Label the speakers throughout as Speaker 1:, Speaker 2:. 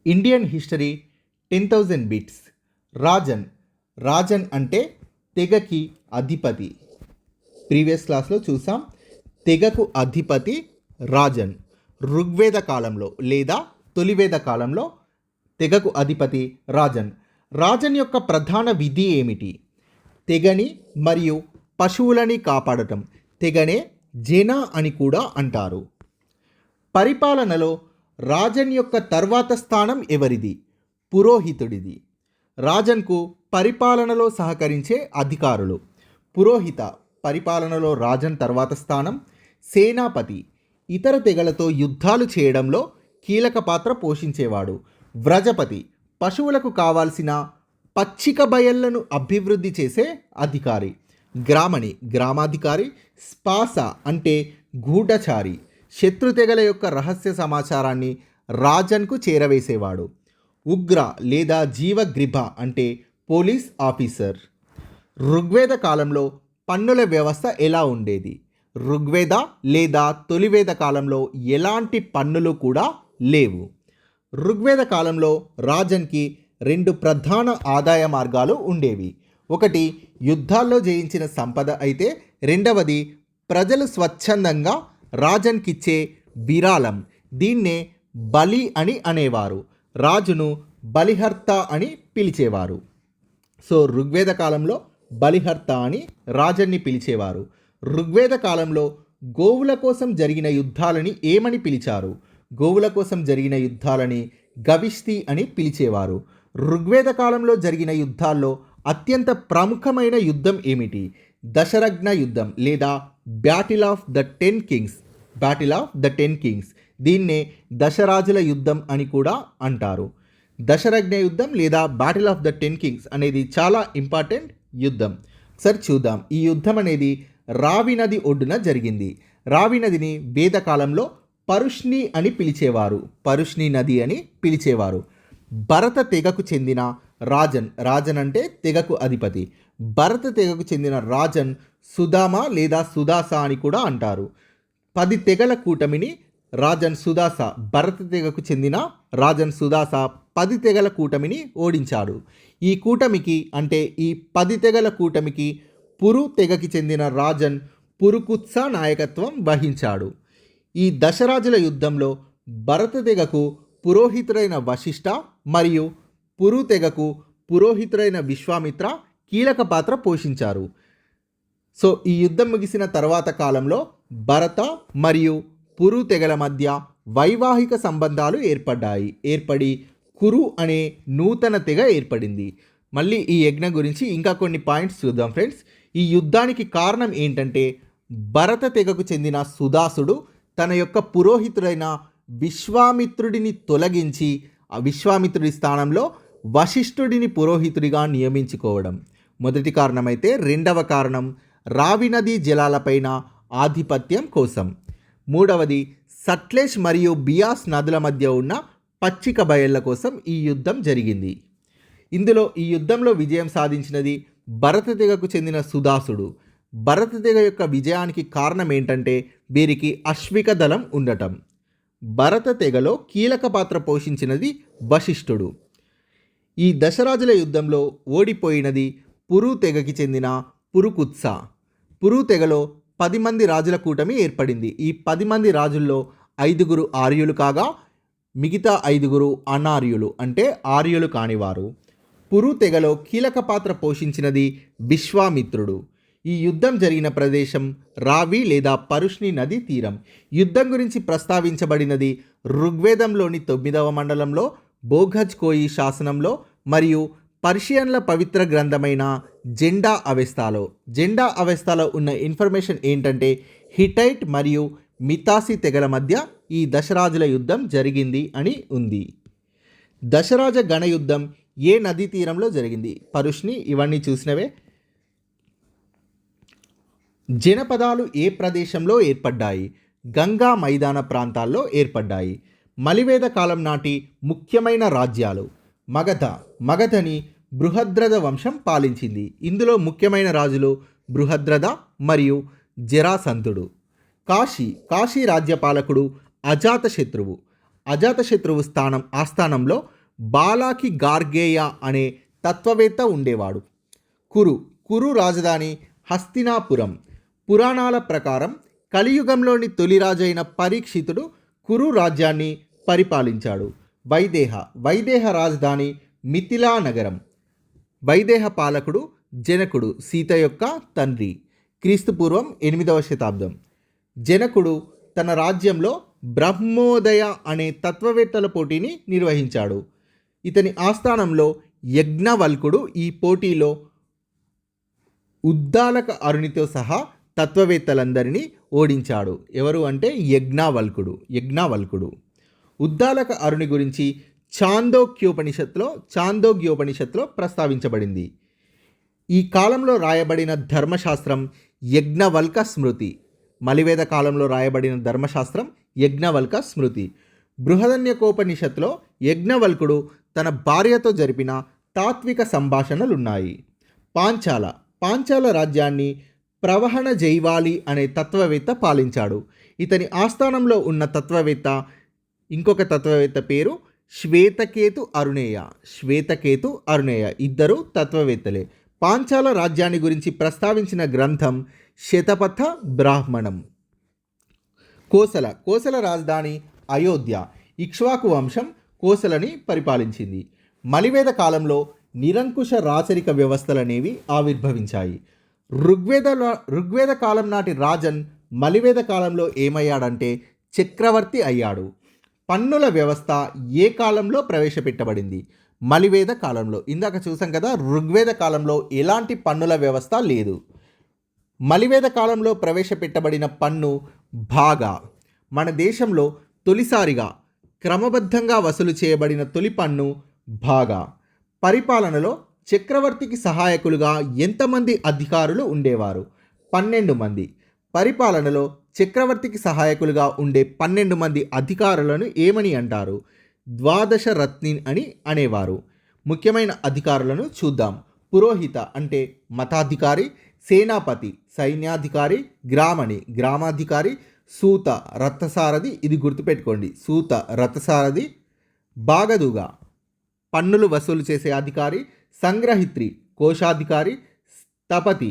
Speaker 1: Indian history 10,000 bits. Rajan. Rajan అంటే తెగకి అధిపతి. Previous క్లాస్లో చూసాం. తెగకు అధిపతి రాజన్. ఋగ్వేద కాలంలో లేదా తొలివేద కాలంలో తెగకు అధిపతి రాజన్. రాజన్ యొక్క ప్రధాన విధి ఏమిటి? తెగని మరియు పశువులని కాపాడటం. తెగనే జన అని కూడా అంటారు. పరిపాలనలో రాజన్ యొక్క తర్వాత స్థానం ఎవరిది? పురోహితుడిది. రాజన్కు పరిపాలనలో సహకరించే అధికారులు. పురోహిత పరిపాలనలో రాజన్ తర్వాత స్థానం. సేనాపతి ఇతర తెగలతో యుద్ధాలు చేయడంలో కీలక పాత్ర పోషించేవాడు. వ్రజపతి పశువులకు కావాల్సిన పచ్చిక బయళ్లను అభివృద్ధి చేసే అధికారి. గ్రామణి గ్రామాధికారి. స్పాస అంటే గూఢచారి శత్రుతెగల యొక్క రహస్య సమాచారాన్ని రాజన్కు చేరవేసేవాడు. ఉగ్ర లేదా జీవగ్రీభ అంటే పోలీస్ ఆఫీసర్. ఋగ్వేద కాలంలో పన్నుల వ్యవస్థ ఎలా ఉండేది? ఋగ్వేద లేదా తొలివేద కాలంలో ఎలాంటి పన్నులు కూడా లేవు. ఋగ్వేద కాలంలో రాజన్కి 2 ప్రధాన ఆదాయ మార్గాలు ఉండేవి. ఒకటి యుద్ధాల్లో జయించిన సంపద అయితే రెండవది ప్రజలు స్వచ్ఛందంగా రాజన్కిచ్చే విరాళం. దీన్నే బలి అని అనేవారు. రాజును బలిహర్త అని పిలిచేవారు. సో ఋగ్వేద కాలంలో బలిహర్త అని రాజన్ని పిలిచేవారు. ఋగ్వేద కాలంలో గోవుల కోసం జరిగిన యుద్ధాలని ఏమని పిలిచారు? గోవుల కోసం జరిగిన యుద్ధాలని గవిష్తి అని పిలిచేవారు. ఋగ్వేద కాలంలో జరిగిన యుద్ధాల్లో అత్యంత ప్రముఖమైన యుద్ధం ఏమిటి? దశరగ్న యుద్ధం లేదా battle of the 10 Kings. Battle of the 10 Kings. దీన్నే దశరాజుల యుద్ధం అని కూడా అంటారు. దశరగ్న యుద్ధం లేదా బ్యాటిల్ ఆఫ్ ద 10 కింగ్స్ అనేది చాలా ఇంపార్టెంట్ యుద్ధం. సరే చూద్దాం. ఈ యుద్ధం అనేది రావి నది ఒడ్డున జరిగింది. రావి నదిని వేదకాలంలో పరుష్ణి అని పిలిచేవారు. పరుష్ణి నది అని పిలిచేవారు. భరత తెగకు చెందిన రాజన్. రాజన్ అంటే తెగకు అధిపతి. భరత తెగకు చెందిన రాజన్ సుదామ లేదా సుదాస అని కూడా అంటారు. 10 తెగల కూటమిని రాజన్ సుదాస. భరత తెగకు చెందిన రాజన్ సుదాస 10 తెగల కూటమిని ఓడించాడు. ఈ కూటమికి అంటే ఈ 10 తెగల కూటమికి పురు తెగకి చెందిన రాజన్ పురుకుత్స నాయకత్వం వహించాడు. ఈ దశరాజుల యుద్ధంలో భరత తెగకు పురోహితుడైన వశిష్ఠ మరియు పురు తెగకు పురోహితుడైన విశ్వామిత్ర కీలక పాత్ర పోషించారు. సో ఈ యుద్ధం ముగిసిన తర్వాత కాలంలో భరత మరియు పురు తెగల మధ్య వైవాహిక సంబంధాలు ఏర్పడి కురు అనే నూతన తెగ ఏర్పడింది. మళ్ళీ ఈ యజ్ఞం గురించి ఇంకా కొన్ని పాయింట్స్ చూద్దాం ఫ్రెండ్స్. ఈ యుద్ధానికి కారణం ఏంటంటే భరత తెగకు చెందిన సుదాసుడు తన యొక్క పురోహితుడైన విశ్వామిత్రుడిని తొలగించి ఆ విశ్వామిత్రుడి స్థానంలో వశిష్ఠుడిని పురోహితుడిగా నియమించుకోవడం మొదటి కారణమైతే, రెండవ కారణం రావి నదీ జలాలపైన ఆధిపత్యం కోసం. మూడవది సట్లెజ్ మరియు బియాస్ నదుల మధ్య ఉన్న పచ్చిక బయళ్ళ కోసం ఈ యుద్ధం జరిగింది. ఈ యుద్ధంలో విజయం సాధించినది భరత తెగకు చెందిన సుదాసుడు. భరత తెగ యొక్క విజయానికి కారణం ఏంటంటే వీరికి అశ్విక దళం ఉండటం. భరత తెగలో కీలక పాత్ర పోషించినది వశిష్ఠుడు. ఈ దశరాజుల యుద్ధంలో ఓడిపోయినది పురు తెగకి చెందిన పురుకుత్స. పురు తెగలో 10 మంది రాజుల కూటమి ఏర్పడింది. ఈ 10 మంది రాజుల్లో 5 ఆర్యులు కాగా మిగతా 5 అనార్యులు అంటే ఆర్యులు కానివారు. పురు తెగలో కీలక పాత్ర పోషించినది విశ్వామిత్రుడు. ఈ యుద్ధం జరిగిన ప్రదేశం రావి లేదా పరుష్ణి నది తీరం. యుద్ధం గురించి ప్రస్తావించబడినది ఋగ్వేదంలోని 9వ మండలంలో, బోఘజ్ కోయి శాసనంలో మరియు పర్షియన్ల పవిత్ర గ్రంథమైన జెండా అవెస్తాలో. జెండా అవెస్తాలో ఉన్న ఇన్ఫర్మేషన్ ఏంటంటే హిటైట్ మరియు మితాసి తెగల మధ్య ఈ దశరాజుల యుద్ధం జరిగింది అని ఉంది. దశరాజ గణ యుద్ధం ఏ నదీ తీరంలో జరిగింది? పరుష్ణి. ఇవన్నీ చూసినవే. జనపదాలు ఏ ప్రదేశంలో ఏర్పడ్డాయి? గంగా మైదాన ప్రాంతాల్లో ఏర్పడ్డాయి. మలివేద కాలం నాటి ముఖ్యమైన రాజ్యాలు. మగధని బృహద్రథ వంశం పాలించింది. ఇందులో ముఖ్యమైన రాజులు బృహద్రథ మరియు జరాసంధుడు. కాశీ రాజ్యపాలకుడు అజాతశత్రువు. అజాతశత్రువు ఆస్థానంలో బాలాకి గార్గేయ అనే తత్వవేత్త ఉండేవాడు. కురు రాజధాని హస్తినాపురం. పురాణాల ప్రకారం కలియుగంలోని తొలి రాజైన పరీక్షితుడు కురు రాజ్యాన్ని పరిపాలించాడు. వైదేహ రాజధాని మిథిలా నగరం. వైదేహ పాలకుడు జనకుడు, సీత యొక్క తండ్రి. క్రీస్తుపూర్వం 8వ శతాబ్దం. జనకుడు తన రాజ్యంలో బ్రహ్మోదయ అనే తత్వవేత్తల పోటీని నిర్వహించాడు. ఇతని ఆస్థానంలో యజ్ఞవల్కుడు ఈ పోటీలో ఉద్దాలక అరునితో సహా తత్వవేత్తలందరినీ ఓడించాడు. ఎవరు అంటే యజ్ఞవల్కుడు. ఉద్దాలక అరుని గురించి చాందోగ్యోపనిషత్తులో ప్రస్తావించబడింది. ఈ కాలంలో రాయబడిన ధర్మశాస్త్రం యజ్ఞవల్క స్మృతి. మలివేద కాలంలో రాయబడిన ధర్మశాస్త్రం యజ్ఞవల్క స్మృతి. బృహదన్యకోపనిషత్తులో యజ్ఞవల్కుడు తన భార్యతో జరిపిన తాత్విక సంభాషణలున్నాయి. పాంచాల రాజ్యాన్ని ప్రవహణ జైవాలి అనే తత్వవేత్త పాలించాడు. ఇతని ఆస్థానంలో ఉన్న ఇంకొక తత్వవేత్త పేరు శ్వేతకేతు అరుణేయ. ఇద్దరు తత్వవేత్తలే. పాంచాల రాజ్యాన్ని గురించి ప్రస్తావించిన గ్రంథం శతపథ బ్రాహ్మణం. కోసల రాజధాని అయోధ్య. ఇక్ష్వాకు వంశం కోసలని పరిపాలించింది. మలివేద కాలంలో నిరంకుశ రాచరిక వ్యవస్థలనేవి ఆవిర్భవించాయి. ఋగ్వేద కాలం నాటి రాజన్ మలివేద కాలంలో ఏమయ్యాడంటే చక్రవర్తి అయ్యాడు. పన్నుల వ్యవస్థ ఏ కాలంలో ప్రవేశపెట్టబడింది? మలివేద కాలంలో. ఇందాక చూసాం కదా, ఋగ్వేద కాలంలో ఎలాంటి పన్నుల వ్యవస్థ లేదు. మలివేద కాలంలో ప్రవేశపెట్టబడిన పన్ను భాగా. మన దేశంలో తొలిసారిగా క్రమబద్ధంగా వసూలు చేయబడిన తొలి పన్ను భాగా. పరిపాలనలో చక్రవర్తికి సహాయకులుగా ఎంతమంది అధికారులు ఉండేవారు? 12 మంది. పరిపాలనలో చక్రవర్తికి సహాయకులుగా ఉండే 12 మంది అధికారులను ఏమని అంటారు? ద్వాదశ రత్నిన్ అని అనేవారు. ముఖ్యమైన అధికారులను చూద్దాం. పురోహిత అంటే మతాధికారి, సేనాపతి సైన్యాధికారి, గ్రామాధికారి, సూత రథసారథి. ఇది గుర్తుపెట్టుకోండి, సూత రథసారథి. బాగదుగా పన్నులు వసూలు చేసే అధికారి, సంగ్రహిత్రి కోశాధికారి, స్థపతి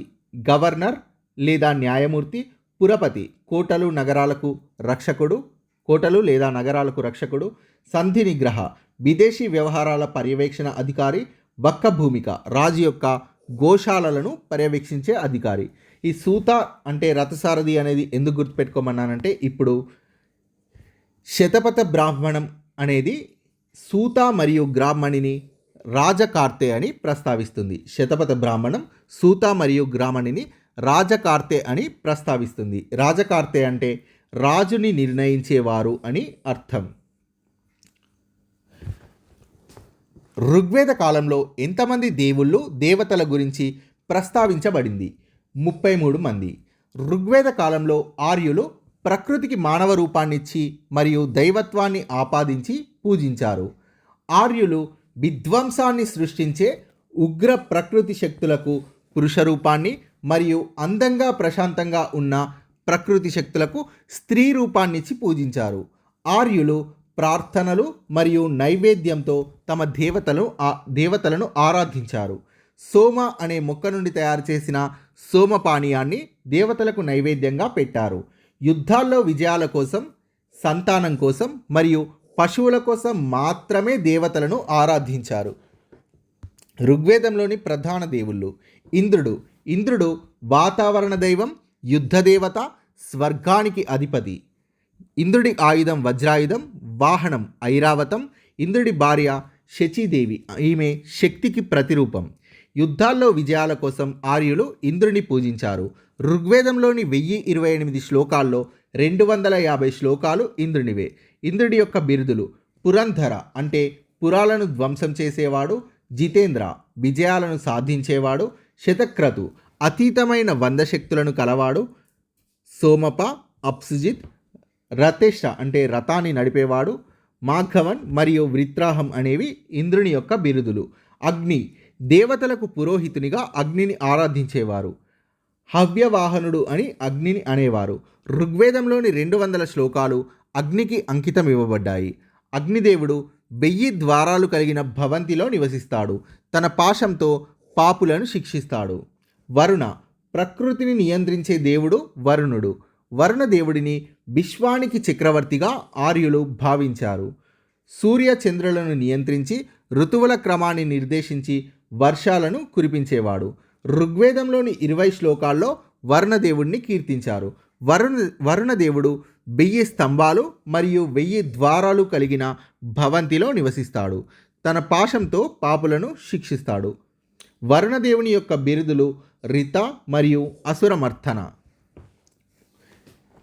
Speaker 1: గవర్నర్ లేదా న్యాయమూర్తి, పురపతి కోటలు లేదా నగరాలకు రక్షకుడు, సంధి నిగ్రహ విదేశీ వ్యవహారాల పర్యవేక్షణ అధికారి, వక్క భూమిక రాజు యొక్క గోశాలలను పర్యవేక్షించే అధికారి. ఈ సూత అంటే రథసారథి అనేది ఎందుకు గుర్తుపెట్టుకోమన్నానంటే, ఇప్పుడు శతపథ బ్రాహ్మణం అనేది సూత మరియు గ్రామణిని రాజకార్తె అని ప్రస్తావిస్తుంది. శతపథ బ్రాహ్మణం సూత మరియు గ్రామణిని రాజకార్తె అని ప్రస్తావిస్తుంది. రాజకార్తె అంటే రాజుని నిర్ణయించేవారు అని అర్థం. ఋగ్వేద కాలంలో ఎంతమంది దేవతల గురించి ప్రస్తావించబడింది? 33 మంది. ఋగ్వేద కాలంలో ఆర్యులు ప్రకృతికి మానవ రూపాన్నిచ్చి మరియు దైవత్వాన్ని ఆపాదించి పూజించారు. ఆర్యులు విధ్వంసాన్ని సృష్టించే ఉగ్ర ప్రకృతి శక్తులకు పురుష రూపాన్ని మరియు అందంగా ప్రశాంతంగా ఉన్న ప్రకృతి శక్తులకు స్త్రీ రూపాన్నిచ్చి పూజించారు. ఆర్యులు ప్రార్థనలు మరియు నైవేద్యంతో తమ దేవతలను ఆరాధించారు. సోమ అనే మొక్క నుండి తయారు చేసిన సోమపానీయాన్ని దేవతలకు నైవేద్యంగా పెట్టారు. యుద్ధాల్లో విజయాల కోసం, సంతానం కోసం మరియు పశువుల కోసం మాత్రమే దేవతలను ఆరాధించారు. ఋగ్వేదంలోని ప్రధాన దేవుళ్ళు: ఇంద్రుడు వాతావరణ దైవం, యుద్ధ దేవత, స్వర్గానికి అధిపతి. ఇంద్రుడి ఆయుధం వజ్రాయుధం, వాహనం ఐరావతం. ఇంద్రుడి భార్య శచీదేవి, ఈమె శక్తికి ప్రతిరూపం. యుద్ధాల్లో విజయాల కోసం ఆర్యులు ఇంద్రుని పూజించారు. ఋగ్వేదంలోని 1028 శ్లోకాల్లో 250 శ్లోకాలు ఇంద్రునివే. ఇంద్రుడి యొక్క బిరుదులు: పురంధర అంటే పురాలను ధ్వంసం చేసేవాడు, జితేంద్ర విజయాలను సాధించేవాడు, శతక్రతు అతీతమైన 100 శక్తులను కలవాడు, సోమప అప్సుజిత్ రతేష అంటే రథాన్ని నడిపేవాడు, మాఘవన్ మరియు వృత్రాహం అనేవి ఇంద్రుని యొక్క బిరుదులు. అగ్ని దేవతలకు పురోహితునిగా అగ్నిని ఆరాధించేవారు. హవ్యవాహనుడు అని అగ్నిని అనేవారు. ఋగ్వేదంలోని 200 శ్లోకాలు అగ్నికి అంకితం ఇవ్వబడ్డాయి. అగ్నిదేవుడు 1000 ద్వారాలు కలిగిన భవంతిలో నివసిస్తాడు. తన పాశంతో పాపులను శిక్షిస్తాడు. వరుణ, ప్రకృతిని నియంత్రించే దేవుడు వరుణుడు. వరుణ దేవుడిని విశ్వానికి చక్రవర్తిగా ఆర్యులు భావించారు. సూర్య చంద్రులను నియంత్రించి ఋతువుల క్రమాన్ని నిర్దేశించి వర్షాలను కురిపించేవాడు. ఋగ్వేదంలోని 20 శ్లోకాల్లో వరుణదేవుడిని కీర్తించారు. వరుణదేవుడు 1000 స్తంభాలు మరియు 1000 ద్వారాలు కలిగిన భవంతిలో నివసిస్తాడు. తన పాశంతో పాపులను శిక్షిస్తాడు. వరుణదేవుని యొక్క బిరుదులు రిత మరియు అసురమర్థన.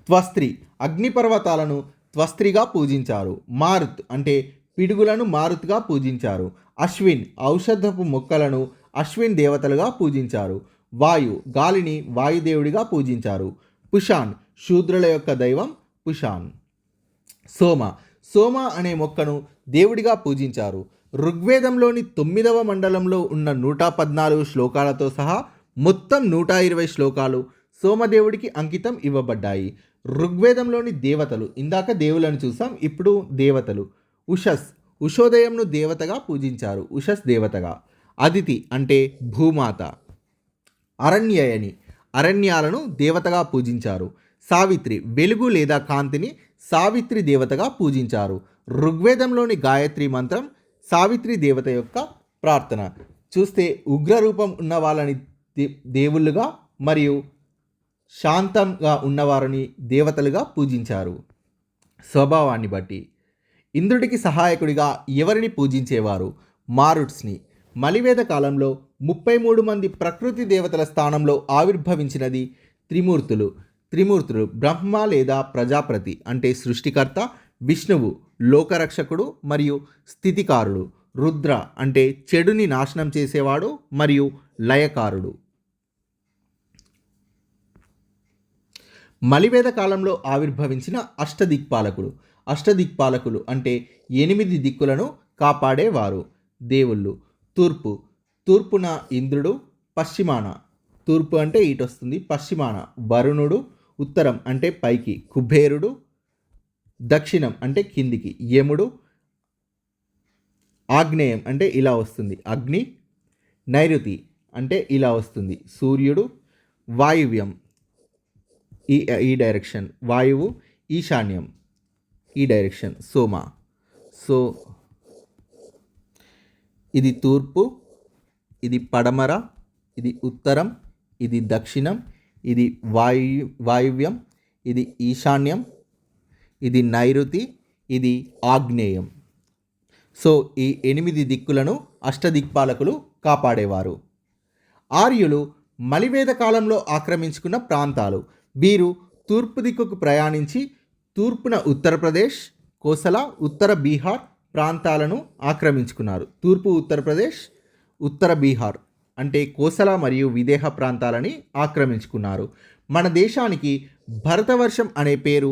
Speaker 1: త్వస్త్రి, అగ్నిపర్వతాలను త్వస్త్రిగా పూజించారు. మారుత్ అంటే పిడుగులను మారుత్గా పూజించారు. అశ్విన్, ఔషధపు మొక్కలను అశ్విన్ దేవతలుగా పూజించారు. వాయు, గాలిని వాయుదేవుడిగా పూజించారు. పుషాన్, శూద్రుల యొక్క దైవం పుషాన్. సోమ, సోమ అనే మొక్కను దేవుడిగా పూజించారు. ఋగ్వేదంలోని 9వ మండలంలో ఉన్న 114 శ్లోకాలతో సహా మొత్తం 120 శ్లోకాలు సోమదేవుడికి అంకితం ఇవ్వబడ్డాయి. ఋగ్వేదంలోని దేవతలు, ఇందాక దేవులను చూసాం, ఇప్పుడు దేవతలు. ఉషస్, ఉషోదయంను దేవతగా పూజించారు, ఉషస్ దేవతగా. అదితి అంటే భూమాత. అరణ్యయని, అరణ్యాలను దేవతగా పూజించారు. సావిత్రి, వెలుగు లేదా కాంతిని సావిత్రి దేవతగా పూజించారు. ఋగ్వేదంలోని గాయత్రి మంత్రం సావిత్రి దేవత యొక్క ప్రార్థన. చూస్తే ఉగ్రరూపం ఉన్న వాళ్ళని దేవుళ్ళుగా మరియు శాంతంగా ఉన్నవారిని దేవతలుగా పూజించారు. స్వభావాన్ని బట్టి ఇంద్రుడికి సహాయకుడిగా ఎవరిని పూజించేవారు? మారుట్స్ని. మలివేద కాలంలో 33 మంది ప్రకృతి దేవతల స్థానంలో ఆవిర్భవించినది త్రిమూర్తులు. త్రిమూర్తులు బ్రహ్మ లేదా ప్రజాపతి అంటే సృష్టికర్త, విష్ణువు లోకరక్షకుడు మరియు స్థితికారుడు, రుద్ర అంటే చెడుని నాశనం చేసేవాడు మరియు లయకారుడు. మలివేద కాలంలో ఆవిర్భవించిన అష్టదిక్పాలకులు. అష్టదిక్పాలకులు అంటే 8 దిక్కులను కాపాడేవారు, దేవుళ్ళు. తూర్పు, తూర్పున ఇంద్రుడు, పశ్చిమాన, తూర్పు అంటే ఇటు వస్తుంది, పశ్చిమాన వరుణుడు, ఉత్తరం అంటే పైకి కుబేరుడు, దక్షిణం అంటే కిందికి యముడు, ఆగ్నేయం అంటే ఇలా వస్తుంది అగ్ని, నైరుతి అంటే ఇలా వస్తుంది సూర్యుడు, వాయువ్యం ఈ డైరెక్షన్ వాయువు, ఈశాన్యం ఈ డైరెక్షన్ సోమ. సో ఇది తూర్పు, ఇది పడమర, ఇది ఉత్తరం, ఇది దక్షిణం, ఇది వాయువ్యం, ఇది ఈశాన్యం, ఇది నైరుతి, ఇది ఆగ్నేయం. సో ఈ 8 దిక్కులను అష్టదిక్పాలకులు కాపాడేవారు. ఆర్యులు మలివేద కాలంలో ఆక్రమించుకున్న ప్రాంతాలు. వీరు తూర్పు దిక్కుకు ప్రయాణించి తూర్పున ఉత్తరప్రదేశ్, కోసల, ఉత్తర బీహార్ ప్రాంతాలను ఆక్రమించుకున్నారు. తూర్పు ఉత్తరప్రదేశ్, ఉత్తర బీహార్ అంటే కోసల మరియు విదేహ ప్రాంతాలని ఆక్రమించుకున్నారు. మన దేశానికి భరతవర్షం అనే పేరు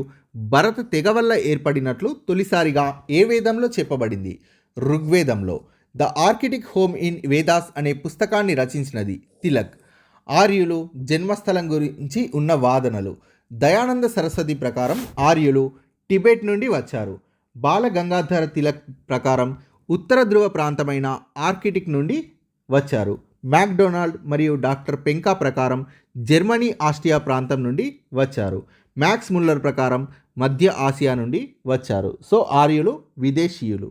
Speaker 1: భరత తెగ వల్ల ఏర్పడినట్లు తొలిసారిగా ఏ వేదంలో చెప్పబడింది? ఋగ్వేదంలో. The Arctic home in Vedas అనే పుస్తకాన్ని రచించినది తిలక్. ఆర్యులు జన్మస్థలం గురించి ఉన్న వాదనలు. దయానంద సరస్వతి ప్రకారం ఆర్యులు టిబెట్ నుండి వచ్చారు. బాల గంగాధర తిలక్ ప్రకారం ఉత్తర ధ్రువ ప్రాంతమైన ఆర్కిటిక్ నుండి వచ్చారు. మ్యాక్డొనాల్డ్ మరియు డాక్టర్ పెంకా ప్రకారం జర్మనీ, ఆస్ట్రియా ప్రాంతం నుండి వచ్చారు. మ్యాక్స్ ముల్లర్ ప్రకారం మధ్య ఆసియా నుండి వచ్చారు. సో ఆర్యులు విదేశీయులు.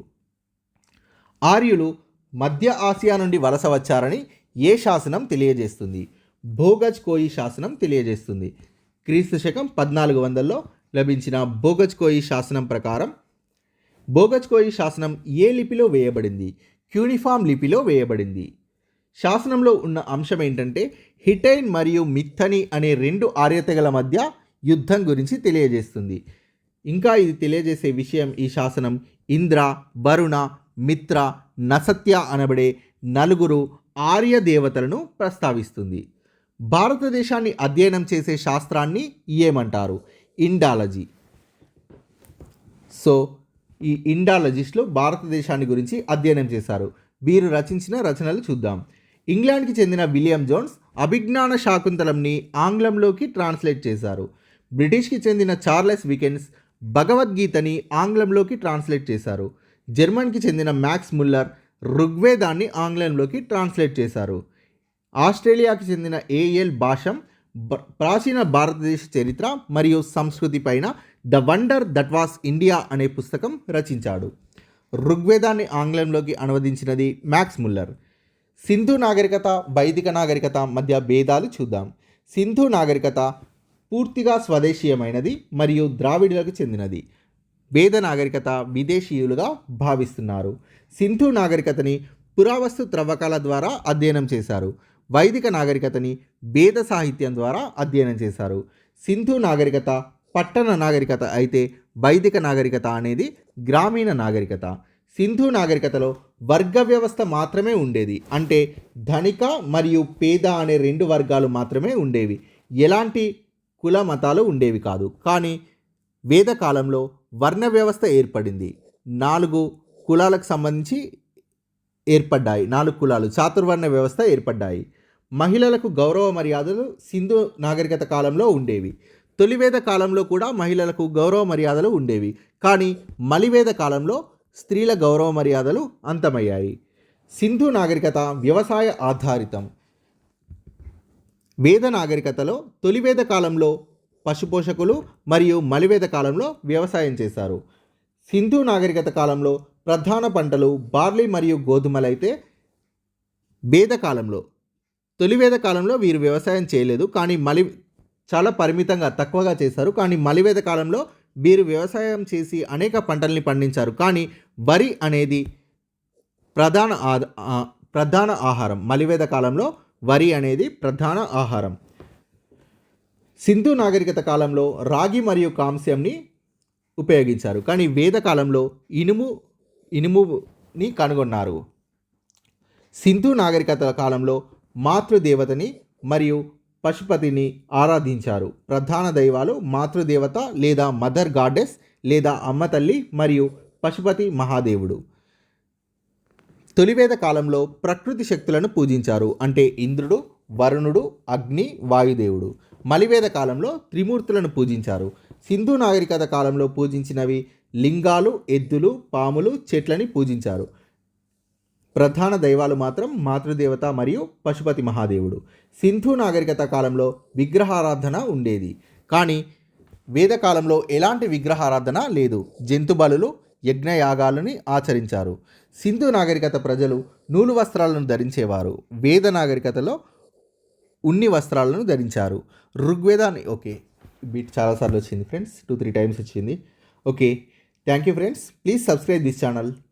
Speaker 1: ఆర్యులు మధ్య ఆసియా నుండి వలస వచ్చారని ఏ శాసనం తెలియజేస్తుంది? భోగజ్ కోయి శాసనం తెలియజేస్తుంది. క్రీస్తు శకం 1400లో లభించిన భోగజ్ కోయి శాసనం ప్రకారం భోగజ్ కోయి శాసనం ఏ లిపిలో వేయబడింది? క్యూనిఫామ్ లిపిలో వేయబడింది. శాసనంలో ఉన్న అంశం ఏంటంటే హిటైన్ మరియు మిథని అనే 2 ఆర్యతెగల మధ్య యుద్ధం గురించి తెలియజేస్తుంది. ఇంకా ఇది తెలియజేసే విషయం ఈ శాసనం ఇంద్ర, వరుణ, మిత్ర, నసత్య అనబడే 4 ఆర్య దేవతలను ప్రస్తావిస్తుంది. భారతదేశాన్ని అధ్యయనం చేసే శాస్త్రాన్ని ఏమంటారు? ఇండాలజీ. సో ఈ ఇండాలజిస్టులు భారతదేశాన్ని గురించి అధ్యయనం చేశారు. వీరు రచించిన రచనలు చూద్దాం. ఇంగ్లాండ్కి చెందిన విలియం జోన్స్ అభిజ్ఞాన శాకుంతలంని ఆంగ్లంలోకి ట్రాన్స్లేట్ చేశారు. బ్రిటిష్కి చెందిన చార్లెస్ వికెన్స్ భగవద్గీతని ఆంగ్లంలోకి ట్రాన్స్లేట్ చేశారు. జర్మన్కి చెందిన మ్యాక్స్ ముల్లర్ ఋగ్వేదాన్ని ఆంగ్లంలోకి ట్రాన్స్లేట్ చేశారు. ఆస్ట్రేలియాకి చెందిన ఏఎల్ బాషం ప్రాచీన భారతదేశ చరిత్ర మరియు సంస్కృతి పైన the wonder that was India అనే పుస్తకం రచించాడు. ఋగ్వేదాన్ని ఆంగ్లంలోకి అనువదించినది మ్యాక్స్ ముల్లర్. సింధు నాగరికత, వైదిక నాగరికత మధ్య భేదాలు చూద్దాం. సింధు నాగరికత పూర్తిగా స్వదేశీయమైనది మరియు ద్రావిడులకు చెందినది. వేద నాగరికత విదేశీయులుగా భావిస్తున్నారు. సింధు నాగరికతని పురావస్తు త్రవ్వకాల ద్వారా అధ్యయనం చేశారు. వైదిక నాగరికతని వేద సాహిత్యం ద్వారా అధ్యయనం చేశారు. సింధు నాగరికత పట్టణ నాగరికత అయితే వైదిక నాగరికత అనేది గ్రామీణ నాగరికత. సింధు నాగరికతలో వర్గ వ్యవస్థ మాత్రమే ఉండేది. అంటే ధనిక మరియు పేద అనే రెండు వర్గాలు మాత్రమే ఉండేవి. ఎలాంటి కుల మతాలు ఉండేవి కాదు. కానీ వేదకాలంలో వర్ణ వ్యవస్థ ఏర్పడింది. 4 కులాలకు సంబంధించి ఏర్పడ్డాయి. 4 కులాలు చాతుర్వర్ణ వ్యవస్థ ఏర్పడ్డాయి. మహిళలకు గౌరవ మర్యాదలు సింధు నాగరికత కాలంలో ఉండేవి. తొలివేద కాలంలో కూడా మహిళలకు గౌరవ మర్యాదలు ఉండేవి. కానీ మలివేద కాలంలో స్త్రీల గౌరవ మర్యాదలు అంతమయ్యాయి. సింధు నాగరికత వ్యవసాయ ఆధారితం. వేద నాగరికతలో తొలివేద కాలంలో పశుపోషకులు మరియు మలివేద కాలంలో వ్యవసాయం చేశారు. సింధు నాగరికత కాలంలో ప్రధాన పంటలు బార్లీ మరియు గోధుమలైతే వేద కాలంలో తొలివేద కాలంలో వీరు వ్యవసాయం చేయలేదు. కానీ చాలా పరిమితంగా తక్కువగా చేశారు. కానీ మలివేద కాలంలో వీరు వ్యవసాయం చేసి అనేక పంటల్ని పండించారు. కానీ వరి అనేది ప్రధాన ఆహారం. మలివేద కాలంలో వరి అనేది ప్రధాన ఆహారం. సింధు నాగరికత కాలంలో రాగి మరియు కాంస్యంని ఉపయోగించారు. కానీ వేద కాలంలో ఇనుముని కనుగొన్నారు. సింధు నాగరికత కాలంలో మాతృదేవతని మరియు పశుపతిని ఆరాధించారు. ప్రధాన దైవాలు మాతృదేవత లేదా మదర్ గాడెస్ లేదా అమ్మ తల్లి మరియు పశుపతి మహాదేవుడు. తొలివేద కాలంలో ప్రకృతి శక్తులను పూజించారు. అంటే ఇంద్రుడు, వరుణుడు, అగ్ని, వాయుదేవుడు. మలివేద కాలంలో త్రిమూర్తులను పూజించారు. సింధు నాగరికత కాలంలో పూజించినవి లింగాలు, ఎద్దులు, పాములు, చెట్లని పూజించారు. ప్రధాన దైవాలు మాత్రం మాతృదేవత మరియు పశుపతి మహాదేవుడు. సింధు నాగరికత కాలంలో విగ్రహారాధన ఉండేది. కానీ వేదకాలంలో ఎలాంటి విగ్రహారాధన లేదు. జంతు బలులు, యజ్ఞయాగాలని ఆచరించారు. సింధు నాగరికత ప్రజలు నూలు వస్త్రాలను ధరించేవారు. వేద నాగరికతలో ఉన్ని వస్త్రాలను ధరించారు. ఋగ్వేదాన్ని బీట్ చాలాసార్లు వచ్చింది ఫ్రెండ్స్, 2-3 టైమ్స్ వచ్చింది. Thank you friends. Please subscribe this channel.